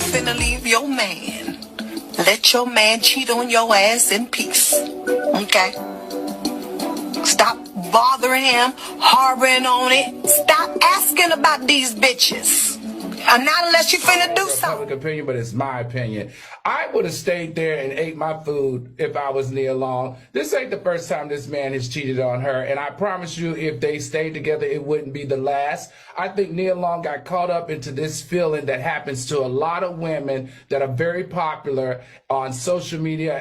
finna leave your man. Let your man cheat on your ass in peace. Okay? Stop bothering him, harboring on it. Stop asking about these bitches. Not unless you finna do something. Public opinion, but it's my opinion. I would have stayed there and ate my food if I was Nia Long. This ain't the first time this man has cheated on her, and I promise you, if they stayed together, it wouldn't be the last. I think Nia Long got caught up into this feeling that happens to a lot of women that are very popular on social media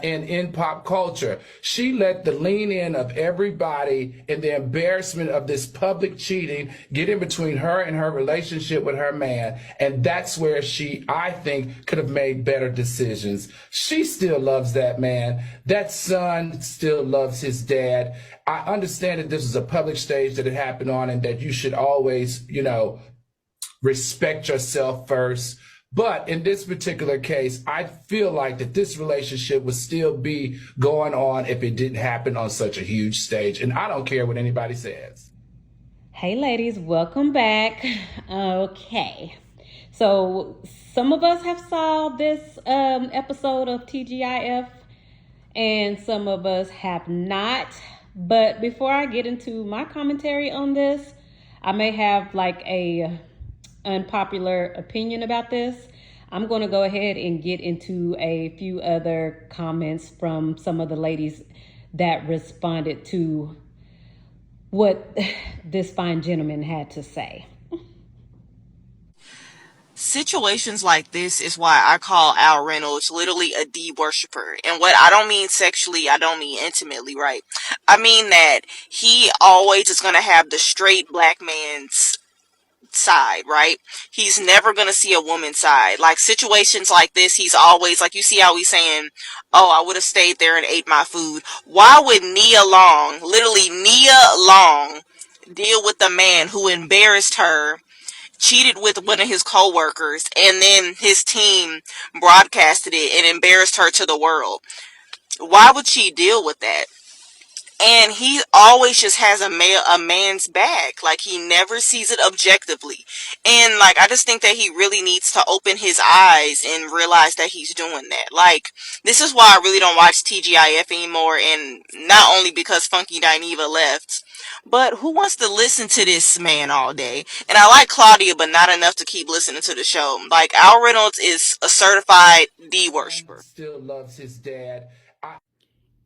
and in pop culture. She let the lean in of everybody and the embarrassment of this public cheating get in between her and her relationship with her man. And that's where she, I think, could have made better decisions. She still loves that man. That son still loves his dad. I understand that this is a public stage that it happened on and that you should always, respect yourself first. But in this particular case, I feel like that this relationship would still be going on if it didn't happen on such a huge stage. And I don't care what anybody says. Hey ladies, welcome back. Okay, so some of us have saw this episode of TGIF and some of us have not. But before I get into my commentary on this, I may have like a unpopular opinion about this. I'm going to go ahead and get into a few other comments from some of the ladies that responded to what this fine gentleman had to say. Situations like this is why I call Al Reynolds literally a D worshiper. And what I don't mean sexually, I don't mean intimately, right? I mean that he always is going to have the straight black man's side, right? He's never gonna see a woman's side. Like situations like this, he's always like, you see how he's saying, oh, I would have stayed there and ate my food. Why would Nia Long, literally Nia Long, deal with the man who embarrassed her, cheated with one of his co-workers, and then his team broadcasted it and embarrassed her to the world? Why would she deal with that? And he always just has a man's back. Like, he never sees it objectively. And, like, I just think that he really needs to open his eyes and realize that he's doing that. Like, this is why I really don't watch TGIF anymore. And not only because Funky Dineva left, but who wants to listen to this man all day? And I like Claudia, but not enough to keep listening to the show. Like, Al Reynolds is a certified D worshiper. Still loves his dad.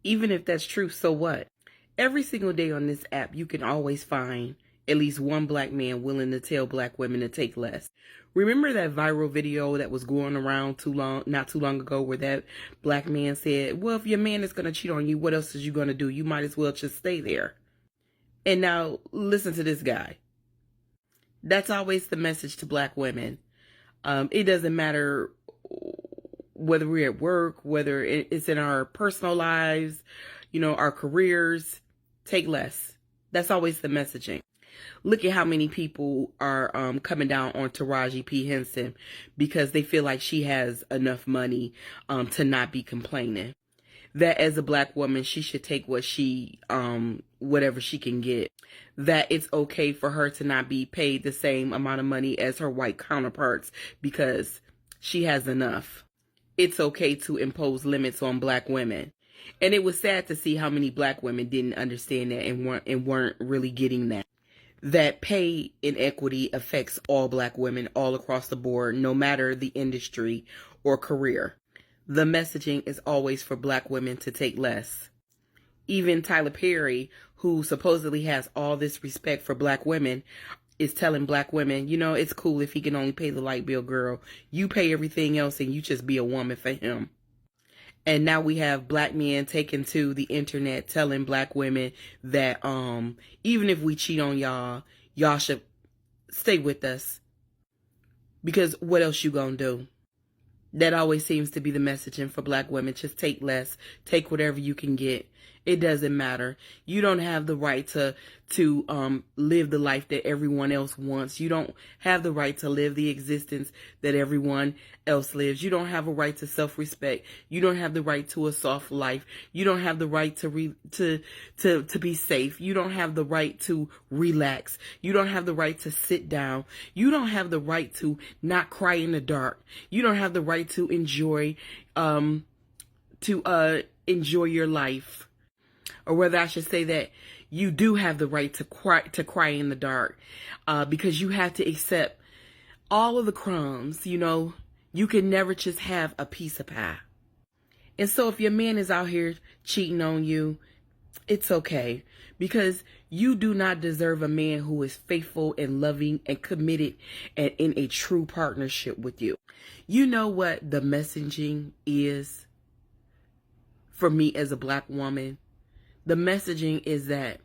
Even if that's true, so what? Every single day on this app, you can always find at least one black man willing to tell black women to take less. Remember that viral video that was going around not too long ago, where that black man said, well, if your man is going to cheat on you, what else is you going to do? You might as well just stay there. And now listen to this guy. That's always the message to black women. It doesn't matter whether we're at work, whether it's in our personal lives, our careers. Take less. That's always the messaging. Look at how many people are coming down on Taraji P. Henson because they feel like she has enough money to not be complaining. That as a black woman, she should take what whatever she can get. That it's okay for her to not be paid the same amount of money as her white counterparts because she has enough. It's okay to impose limits on black women. And it was sad to see how many black women didn't understand that and weren't really getting that. That pay inequity affects all black women all across the board, no matter the industry or career. The messaging is always for black women to take less. Even Tyler Perry, who supposedly has all this respect for black women, is telling black women, it's cool if he can only pay the light bill, girl. You pay everything else and you just be a woman for him. And now we have black men taking to the internet telling black women that even if we cheat on y'all should stay with us. Because what else you gonna do? That always seems to be the messaging for black women. Just take less. Take whatever you can get. It doesn't matter. You don't have the right to live the life that everyone else wants. You don't have the right to live the existence that everyone else lives. You don't have a right to self-respect. You don't have the right to a soft life. You don't have the right to be safe. You don't have the right to relax. You don't have the right to sit down. You don't have the right to not cry in the dark. You don't have the right to enjoy your life. Or whether I should say that you do have the right to cry in the dark, because you have to accept all of the crumbs. You can never just have a piece of pie. And so if your man is out here cheating on you, it's okay, because you do not deserve a man who is faithful and loving and committed and in a true partnership with you. You know what the messaging is for me as a black woman? The messaging is that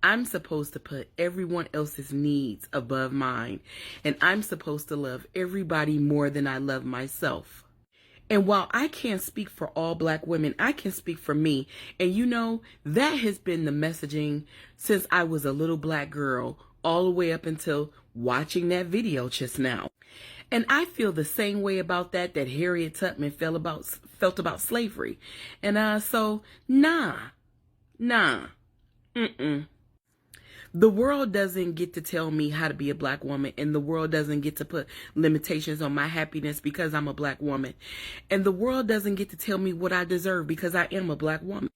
I'm supposed to put everyone else's needs above mine, and I'm supposed to love everybody more than I love myself. And while I can't speak for all black women, I can speak for me. And that has been the messaging since I was a little black girl, all the way up until watching that video just now. And I feel the same way about that Harriet Tubman felt about slavery. And so, nah. The world doesn't get to tell me how to be a black woman, and the world doesn't get to put limitations on my happiness because I'm a black woman. And the world doesn't get to tell me what I deserve because I am a black woman.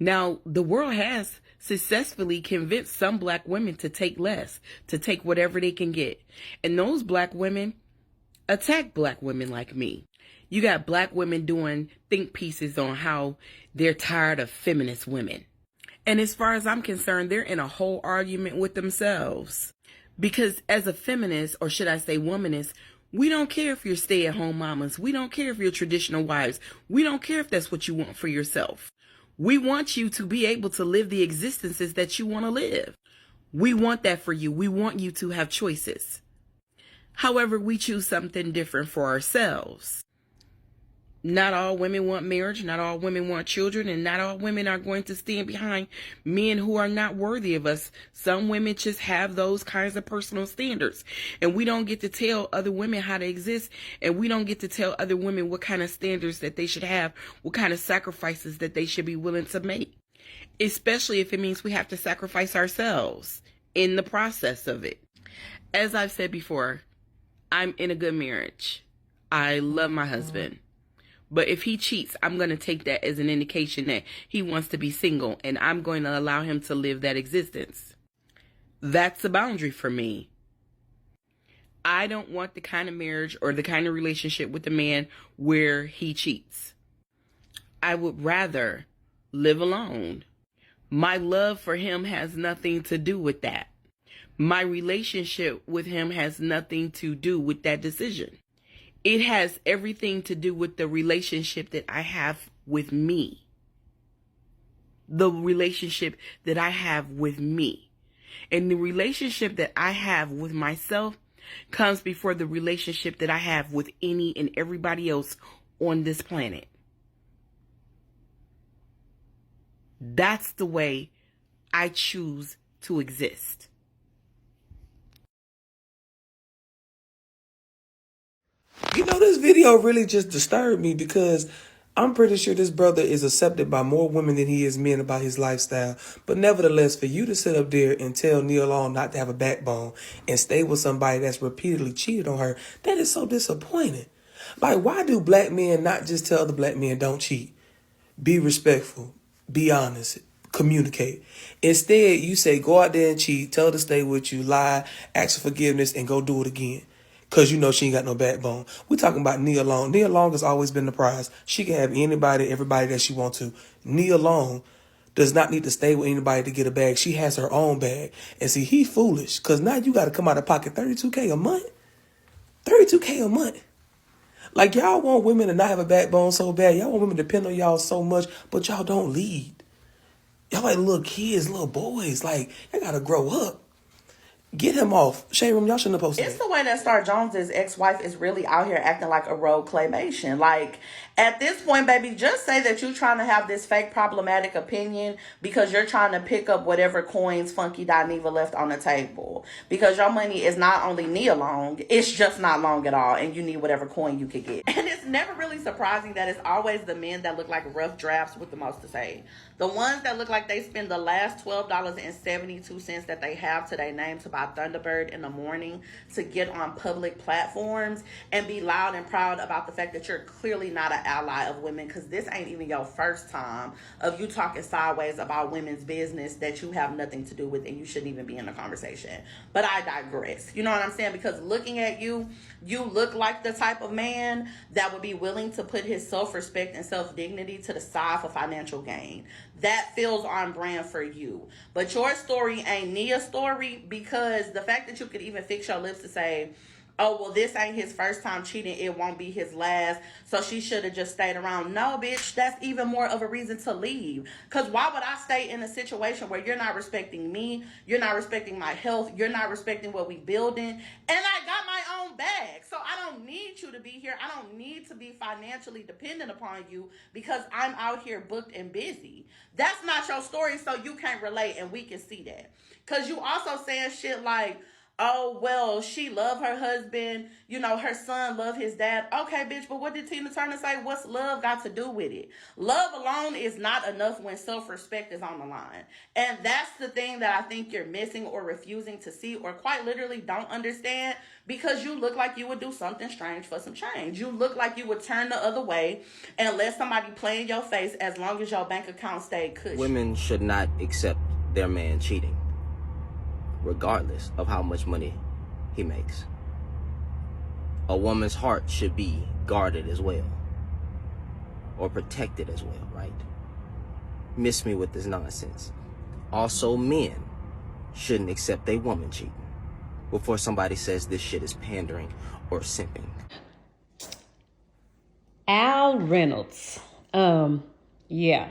Now, the world has successfully convinced some black women to take less, to take whatever they can get. And those black women attack black women like me. You got black women doing think pieces on how they're tired of feminist women. And as far as I'm concerned, they're in a whole argument with themselves. Because as a feminist, or should I say womanist, we don't care if you're stay-at-home mamas. We don't care if you're traditional wives. We don't care if that's what you want for yourself. We want you to be able to live the existences that you want to live. We want that for you. We want you to have choices. However, we choose something different for ourselves. Not all women want marriage, not all women want children, and not all women are going to stand behind men who are not worthy of us. Some women just have those kinds of personal standards, and we don't get to tell other women how to exist, and we don't get to tell other women what kind of standards that they should have, what kind of sacrifices that they should be willing to make, especially if it means we have to sacrifice ourselves in the process of it. As I've said before, I'm in a good marriage. I love my husband. But if he cheats, I'm going to take that as an indication that he wants to be single, and I'm going to allow him to live that existence. That's a boundary for me. I don't want the kind of marriage or the kind of relationship with a man where he cheats. I would rather live alone. My love for him has nothing to do with that. My relationship with him has nothing to do with that decision. It has everything to do with the relationship that I have with me. The relationship that I have with me. And the relationship that I have with myself comes before the relationship that I have with any and everybody else on this planet. That's the way I choose to exist. This video really just disturbed me because I'm pretty sure this brother is accepted by more women than he is men about his lifestyle. But nevertheless, for you to sit up there and tell Nia Long not to have a backbone and stay with somebody that's repeatedly cheated on her, that is so disappointing. Like, why do black men not just tell other black men don't cheat? Be respectful. Be honest. Communicate. Instead, you say go out there and cheat, tell her to stay with you, lie, ask for forgiveness, and go do it again. Because she ain't got no backbone. We talking about Nia Long. Nia Long has always been the prize. She can have anybody, everybody that she wants to. Nia Long does not need to stay with anybody to get a bag. She has her own bag. And see, he foolish. Because now you got to come out of pocket $32K a month. $32K a month. Like, y'all want women to not have a backbone so bad. Y'all want women to depend on y'all so much, but y'all don't lead. Y'all like little kids, little boys. Like, y'all got to grow up. Get him off. Shade Room, y'all shouldn't have posted It's that. the way that Star Jones's ex-wife is really out here acting like a rogue claymation. Like, at this point, baby, just say that you're trying to have this fake problematic opinion because you're trying to pick up whatever coins Funky Dineva left on the table. Because your money is not only Nia long, it's just not long at all, and you need whatever coin you could get. And it's never really surprising that it's always the men that look like rough drafts with the most to say. The ones that look like they spend the last $12.72 that they have to their name to buy Thunderbird in the morning to get on public platforms and be loud and proud about the fact that you're clearly not an ally of women, because this ain't even your first time of you talking sideways about women's business that you have nothing to do with and you shouldn't even be in the conversation. But I digress. You know what I'm saying? Because looking at you, you look like the type of man that would be willing to put his self-respect and self-dignity to the side for financial gain. That feels on brand for you. But your story ain't Nia's story, because the fact that you could even fix your lips to say, oh, well, this ain't his first time cheating, it won't be his last, so she should have just stayed around. No, bitch, that's even more of a reason to leave. Because why would I stay in a situation where you're not respecting me, you're not respecting my health, you're not respecting what we building, and I got my own bag. So I don't need you to be here. I don't need to be financially dependent upon you because I'm out here booked and busy. That's not your story, so you can't relate, and we can see that. Because you also saying shit like, oh, well, she love her husband, you know, her son love his dad. Okay, bitch, but what did Tina Turner say? What's love got to do with it? Love alone is not enough when self-respect is on the line. And that's the thing that I think you're missing or refusing to see or quite literally don't understand, because you look like you would do something strange for some change. You look like you would turn the other way and let somebody play in your face as long as your bank account stayed cushy. Women should not accept their man cheating, regardless of how much money he makes. A woman's heart should be guarded as well, or protected as well, right? Miss me with this nonsense. Also, men shouldn't accept a woman cheating before somebody says this shit is pandering or simping. Al Reynolds. Yeah.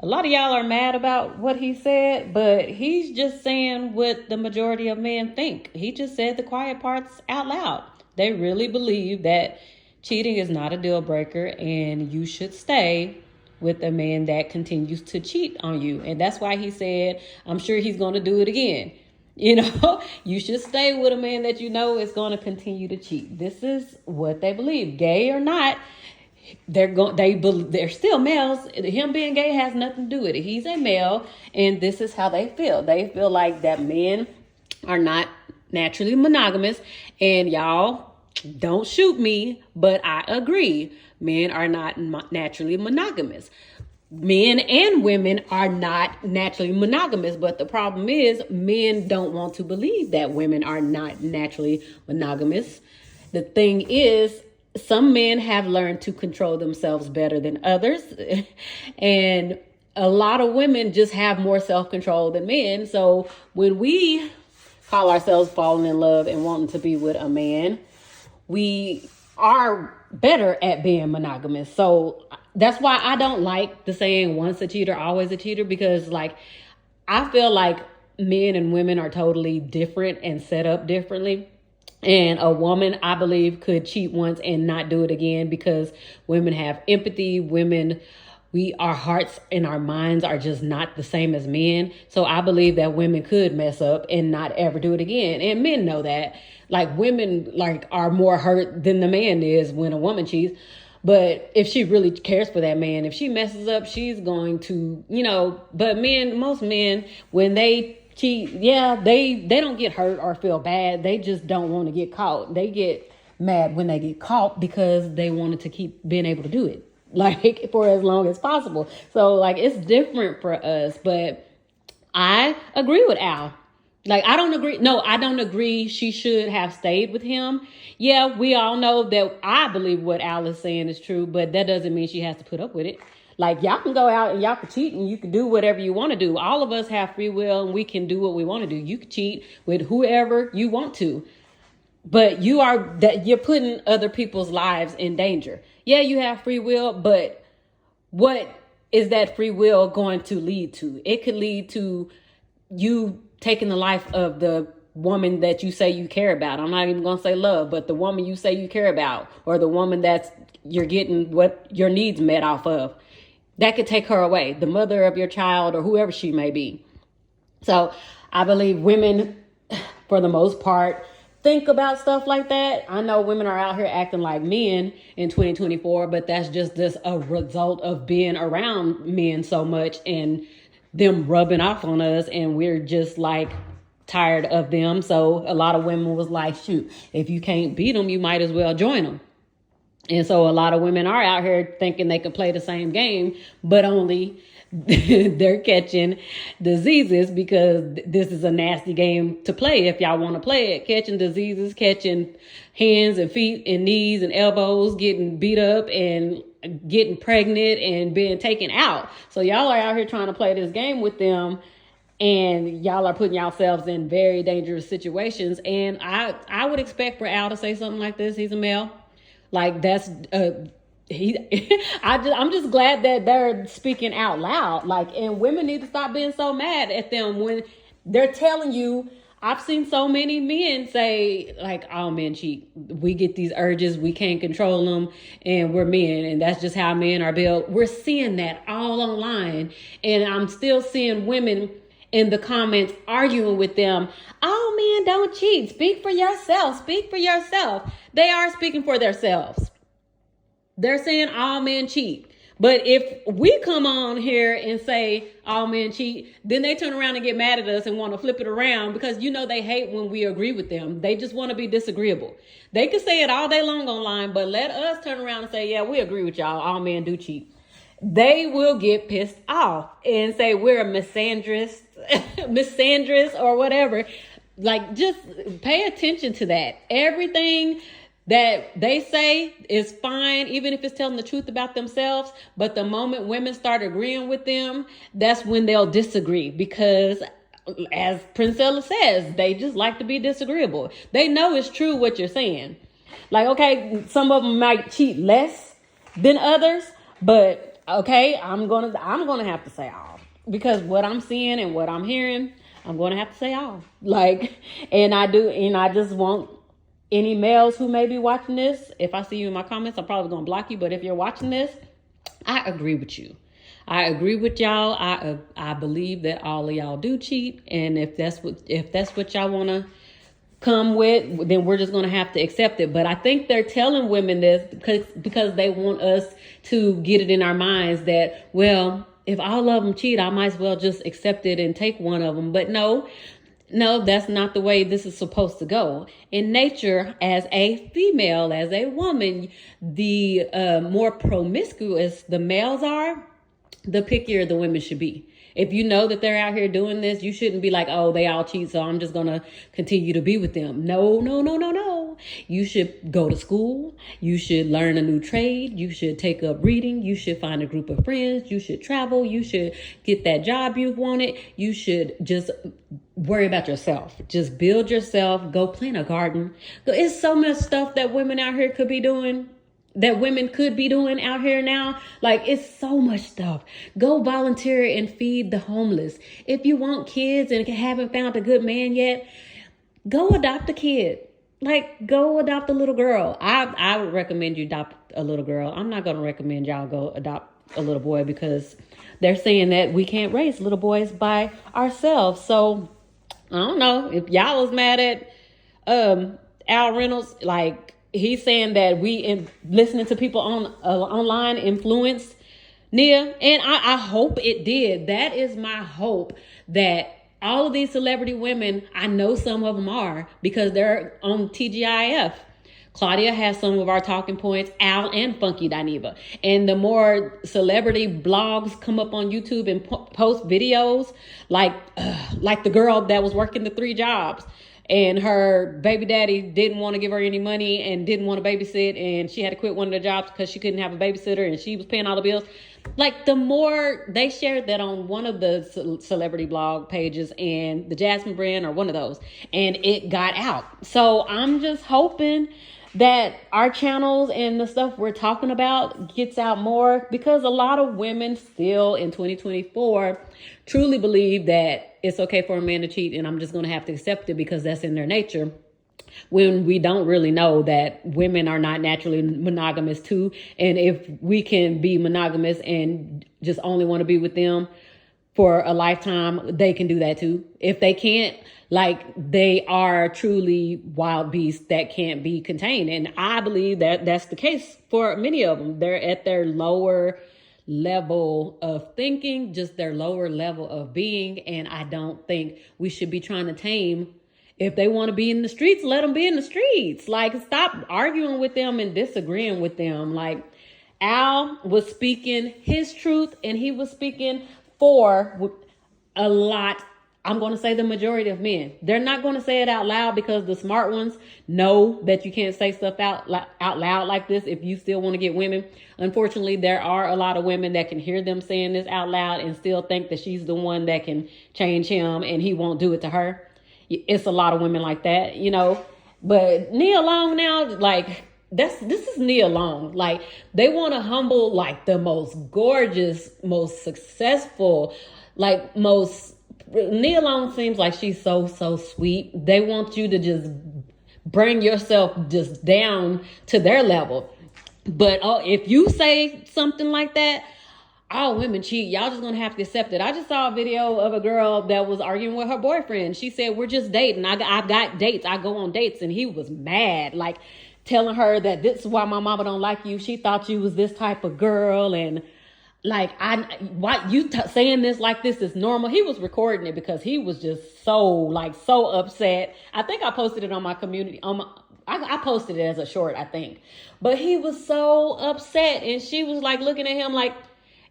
A lot of y'all are mad about what he said, but he's just saying what the majority of men think. He just said the quiet parts out loud. They really believe that cheating is not a deal breaker and you should stay with a man that continues to cheat on you. And that's why he said, I'm sure he's going to do it again. You know, you should stay with a man that you know is going to continue to cheat. This is what they believe, gay or not. They're still males. Him being gay has nothing to do with it. He's a male, and this is how they feel. They feel like that men are not naturally monogamous. And y'all, don't shoot me, but I agree. Men are not naturally monogamous. Men and women are not naturally monogamous, but the problem is men don't want to believe that women are not naturally monogamous. The thing is, some men have learned to control themselves better than others. And a lot of women just have more self-control than men. So when we call ourselves falling in love and wanting to be with a man, we are better at being monogamous. So that's why I don't like the saying once a cheater, always a cheater, because like, I feel like men and women are totally different and set up differently. And a woman, I believe, could cheat once and not do it again, because women have empathy. Our hearts and our minds are just not the same as men. So I believe that women could mess up and not ever do it again. And men know that. Like, women are more hurt than the man is when a woman cheats. But if she really cares for that man, if she messes up, she's going to, but most men, when they cheat, they don't get hurt or feel bad. They just don't want to get caught. They get mad when they get caught because they wanted to keep being able to do it, for as long as possible. So, it's different for us. But I agree with Al. I don't agree she should have stayed with him. Yeah, we all know that I believe what Al is saying is true, but that doesn't mean she has to put up with it. Y'all can go out and y'all can cheat and you can do whatever you want to do. All of us have free will and we can do what we want to do. You can cheat with whoever you want to, but you're putting other people's lives in danger. Yeah, you have free will, but what is that free will going to lead to? It could lead to you taking the life of the woman that you say you care about. I'm not even going to say love, but the woman you say you care about, or the woman that's you're getting what your needs met off of. That could take her away, the mother of your child or whoever she may be. So I believe women, for the most part, think about stuff like that. I know women are out here acting like men in 2024, but that's just a result of being around men so much and them rubbing off on us, and we're just like tired of them. So a lot of women was like, shoot, if you can't beat them, you might as well join them. And so a lot of women are out here thinking they can play the same game, but only they're catching diseases, because this is a nasty game to play if y'all want to play it. Catching diseases, catching hands and feet and knees and elbows, getting beat up and getting pregnant and being taken out. So y'all are out here trying to play this game with them, and y'all are putting yourselves in very dangerous situations. And I would expect for Al to say something like this. He's a male. Like, that's I'm just glad that they're speaking out loud. Like, and women need to stop being so mad at them when they're telling you. I've seen so many men say, like, oh, men cheat. We get these urges, we can't control them, and we're men, and that's just how men are built. We're seeing that all online, and I'm still seeing women in the comments arguing with them. Oh, men don't cheat. Speak for yourself. Speak for yourself. They are speaking for themselves. They're saying all men cheat. But if we come on here and say all men cheat, then they turn around and get mad at us and want to flip it around, because they hate when we agree with them. They just want to be disagreeable. They can say it all day long online, but let us turn around and say, yeah, we agree with y'all. All men do cheat. They will get pissed off and say we're a misandrist, or whatever. Like, just pay attention to that. Everything that they say is fine, even if it's telling the truth about themselves. But the moment women start agreeing with them, that's when they'll disagree. Because, as Princella says, they just like to be disagreeable. They know it's true what you're saying. Like, okay, some of them might cheat less than others, but okay, I'm gonna have to say all, because what I'm seeing and what I'm hearing, I'm gonna have to say all. Like, and I just want any males who may be watching this, if I see you in my comments, I'm probably gonna block you. But if you're watching this, I agree with you. I agree with y'all. I believe that all of y'all do cheat, and if that's what y'all want to come with, then we're just going to have to accept it. But I think they're telling women this because they want us to get it in our minds that, well, if all of them cheat, I might as well just accept it and take one of them. But no, that's not the way this is supposed to go. In nature, as a female, as a woman, the more promiscuous the males are, the pickier the women should be. If you know that they're out here doing this, you shouldn't be like, oh, they all cheat, so I'm just going to continue to be with them. No. You should go to school. You should learn a new trade. You should take up reading. You should find a group of friends. You should travel. You should get that job you've wanted. You should just worry about yourself. Just build yourself. Go plant a garden. It's so much stuff that women out here could be doing. That women could be doing out here now. Like, it's so much stuff. Go volunteer and feed the homeless. If you want kids and haven't found a good man yet, go adopt a kid. Like, go adopt a little girl. I would recommend you adopt a little girl. I'm not going to recommend y'all go adopt a little boy, because they're saying that we can't raise little boys by ourselves. So I don't know if y'all was mad at Al Reynolds, like, he's saying that listening to people online influenced Nia, and I hope it did. That is my hope, that all of these celebrity women, I know some of them are, because they're on TGIF. Claudia has some of our talking points, Al and Funky Dineva. And the more celebrity blogs come up on YouTube and post videos, like the girl that was working the 3 jobs, and her baby daddy didn't want to give her any money and didn't want to babysit, and she had to quit one of the jobs because she couldn't have a babysitter and she was paying all the bills. Like, the more they shared that on one of the celebrity blog pages, and the Jasmine brand or one of those, and it got out. So I'm just hoping that our channels and the stuff we're talking about gets out more, because a lot of women still in 2024 truly believe that it's okay for a man to cheat and I'm just going to have to accept it because that's in their nature, when we don't really know that women are not naturally monogamous too. And if we can be monogamous and just only want to be with them for a lifetime, they can do that too. If they can't, like, they are truly wild beasts that can't be contained. And I believe that that's the case for many of them. They're at their lower level of thinking, just their lower level of being. And I don't think we should be trying to tame. If they want to be in the streets, let them be in the streets. Like, stop arguing with them and disagreeing with them. Like, Al was speaking his truth, and he was speaking for a lot. I'm going to say the majority of men. They're not going to say it out loud because the smart ones know that you can't say stuff out loud like this if you still want to get women. Unfortunately, there are a lot of women that can hear them saying this out loud and still think that she's the one that can change him and he won't do it to her. It's a lot of women like that, you know. But Nia Long now, like, this is Nia Long. Like, they want to humble, like, the most gorgeous, most successful, like, most... Nia Long seems like she's so sweet. They want you to just bring yourself just down to their level. But if you say something like that, all women cheat, y'all just gonna have to accept it. I just saw a video of a girl that was arguing with her boyfriend. She said, we're just dating. I've got dates. I go on dates. And he was mad, like telling her that this is why my mama don't like you. She thought you was this type of girl. And like, saying this like this is normal. He was recording it because he was just so upset. I think I posted it on my community. I posted it as a short, I think. But he was so upset, and she was like looking at him like,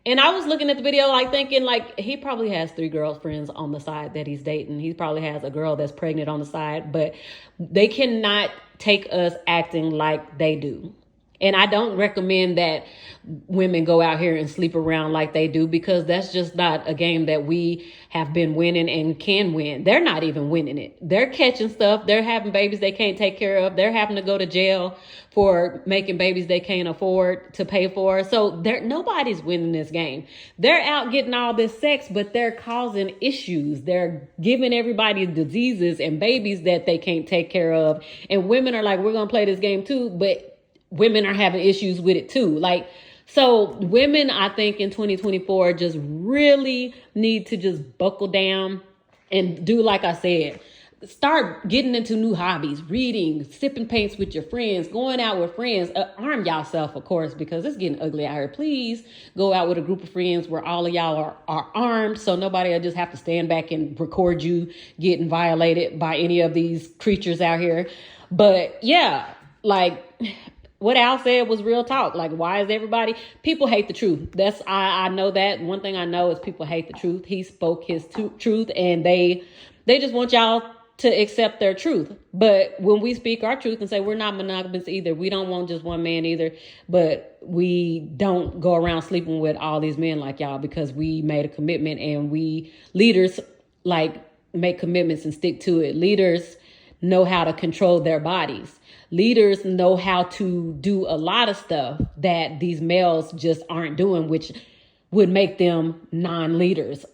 and I was looking at the video like thinking like he probably has 3 girlfriends on the side that he's dating. He probably has a girl that's pregnant on the side, but they cannot take us acting like they do. And I don't recommend that women go out here and sleep around like they do, because that's just not a game that we have been winning and can win. They're not even winning it. They're catching stuff. They're having babies they can't take care of. They're having to go to jail for making babies they can't afford to pay for. So nobody's winning this game. They're out getting all this sex, but they're causing issues. They're giving everybody diseases and babies that they can't take care of. And women are like, we're going to play this game too, but women are having issues with it too. Like, so women, I think in 2024 just really need to just buckle down and do, like I said, start getting into new hobbies, reading, sipping paints with your friends, going out with friends. Arm yourself, of course, because it's getting ugly out here. Please go out with a group of friends where all of y'all are armed, so nobody will just have to stand back and record you getting violated by any of these creatures out here. But yeah, like, what Al said was real talk. Like, why is everybody... People hate the truth. I know that. One thing I know is people hate the truth. He spoke his truth, and they just want y'all to accept their truth. But when we speak our truth and say we're not monogamous either, we don't want just one man either, but we don't go around sleeping with all these men like y'all, because we made a commitment, and we leaders like make commitments and stick to it. Leaders know how to control their bodies. Leaders know how to do a lot of stuff that these males just aren't doing, which would make them non-leaders,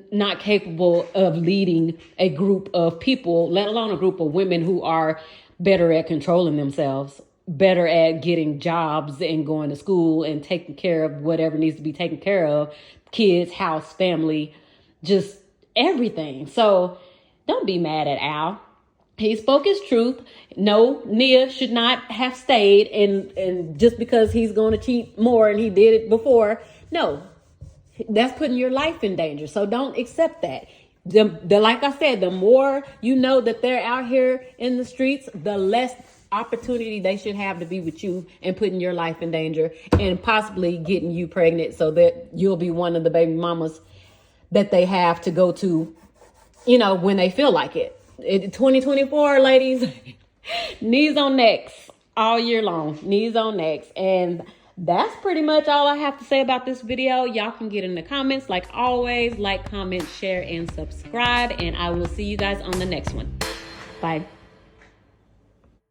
not capable of leading a group of people, let alone a group of women who are better at controlling themselves, better at getting jobs and going to school and taking care of whatever needs to be taken care of, kids, house, family, just everything. So don't be mad at Al. He spoke his truth. No, Nia should not have stayed, and just because he's going to cheat more and he did it before, no, that's putting your life in danger. So don't accept that. Like I said, the more you know that they're out here in the streets, the less opportunity they should have to be with you and putting your life in danger and possibly getting you pregnant so that you'll be one of the baby mamas that they have to go to, you know, when they feel like it. 2024, ladies, knees on necks all year long, knees on necks. And that's pretty much all I have to say about this video. Y'all can get in the comments. Like always, like, comment, share, and subscribe. And I will see you guys on the next one. Bye.